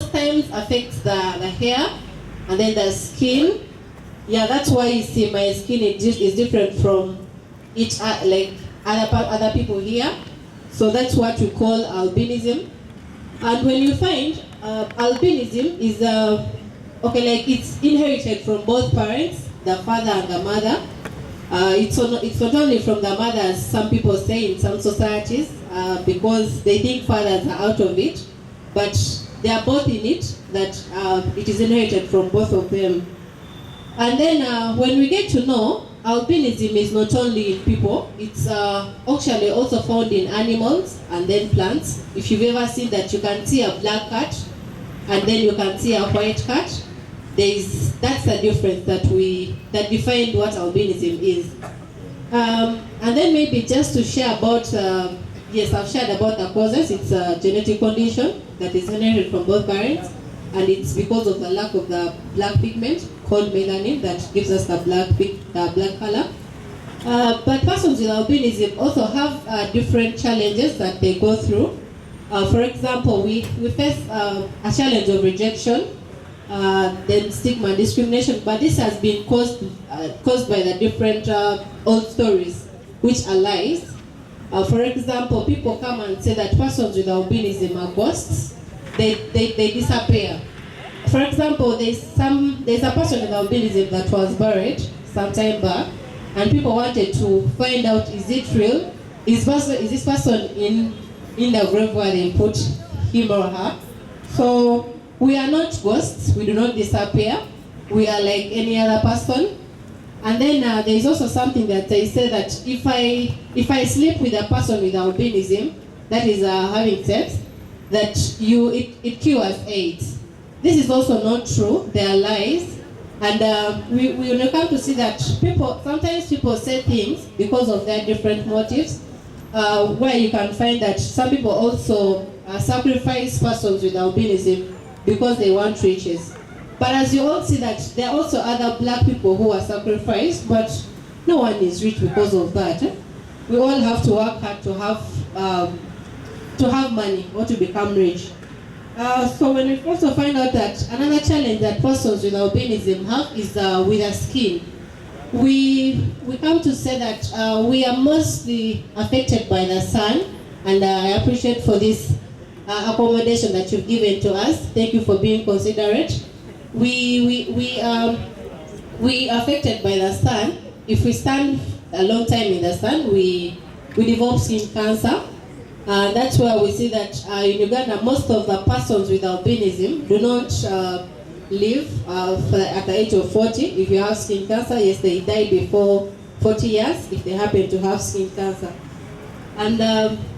Sometimes affects the hair and then the skin. Yeah, that's why you see my skin is different from each like other people here. So that's what we call albinism. And when you find albinism is like it's inherited from both parents, the father and the mother. It's not only from the mother, as some people say in some societies, because they think fathers are out of it, but they are both in it, that it is inherited from both of them. And then when we get to know, albinism is not only in people, it's actually also found in animals and then plants. If you've ever seen that, you can see a black cat and then you can see a white cat. That's the difference that defines what albinism is. And then maybe just to share about, yes, I've shared about the causes. It's a genetic condition that is inherited from both parents, and it's because of the lack of the black pigment called melanin that gives us the black color. But persons with albinism also have different challenges that they go through. For example, we face a challenge of rejection, then stigma and discrimination, but this has been caused by the different old stories, which are lies. For example, people come and say that persons with albinism are ghosts. They disappear. For example, there's a person with albinism that was buried some time back, and people wanted to find out, is it real? Is this person in the grave where they put him or her? So we are not ghosts. We do not disappear. We are like any other person. And then there is also something that they say that if I sleep with a person with albinism, that is having sex, that it cures AIDS. This is also not true. They are lies. And we will come to see that sometimes people say things because of their different motives, where you can find that some people also sacrifice persons with albinism because they want riches. But as you all see that there are also other black people who are sacrificed, but no one is rich because of that. We all have to work hard to have money or to become rich. So when we also find out that another challenge that persons with albinism have is with their skin. We come to say that we are mostly affected by the sun, and I appreciate for this accommodation that you've given to us. Thank you for being considerate. We are affected by the sun. If we stand a long time in the sun, we develop skin cancer. That's where we see that in Uganda, most of the persons with albinism do not live at the age of 40. If you have skin cancer, yes, they die before 40 years if they happen to have skin cancer. And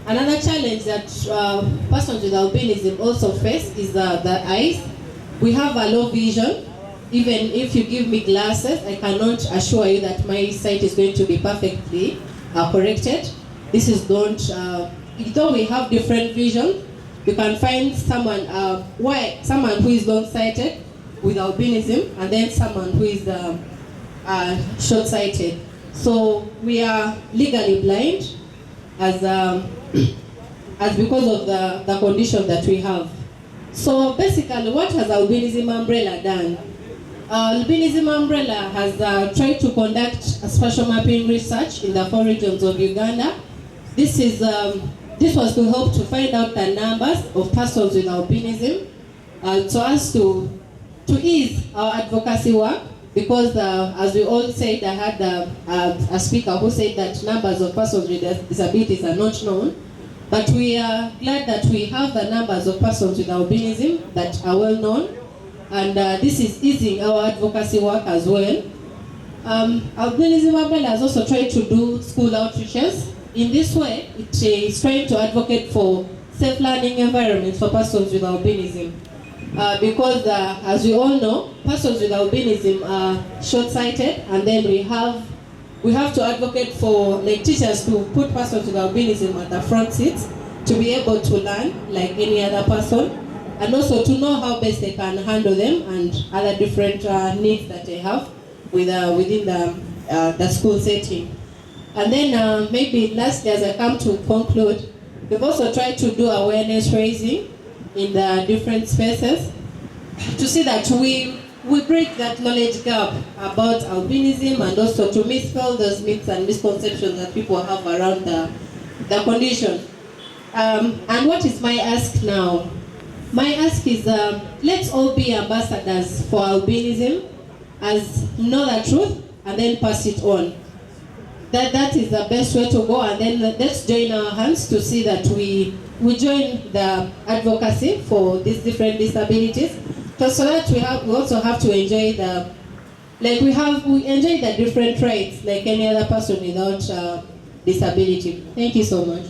another challenge that persons with albinism also face is the eyes. We have a low vision. Even if you give me glasses, I cannot assure you that my sight is going to be perfectly corrected. This is though we have different vision, you can find someone who is long-sighted with albinism, and then someone who is short-sighted. So we are legally blind as because of the condition that we have. So basically, what has Albinism Umbrella done? Albinism Umbrella has tried to conduct a spatial mapping research in the 4 regions of Uganda. This was to help to find out the numbers of persons with albinism, so as to ease our advocacy work, because as we all said, I had a speaker who said that numbers of persons with disabilities are not known. But we are glad that we have the numbers of persons with albinism that are well known, and this is easing our advocacy work as well. Albinism Umbrella has also tried to do school outreaches. In this way, it is trying to advocate for safe learning environments for persons with albinism. Because as we all know, persons with albinism are short-sighted, and then we have to advocate for teachers to put persons with albinism at the front seats to be able to learn like any other person, and also to know how best they can handle them and other different needs that they have. within the school setting. And then maybe lastly, as I come to conclude, we've also tried to do awareness raising in the different spaces to see that we break that knowledge gap about albinism, and also to dispel those myths and misconceptions that people have around the condition. And what is my ask now? My ask is let's all be ambassadors for albinism, as know the truth and then pass it on. That is the best way to go, and then let's join our hands to see that we join the advocacy for these different disabilities, so that we also have to enjoy we enjoy the different rights like any other person without disability. Thank you so much.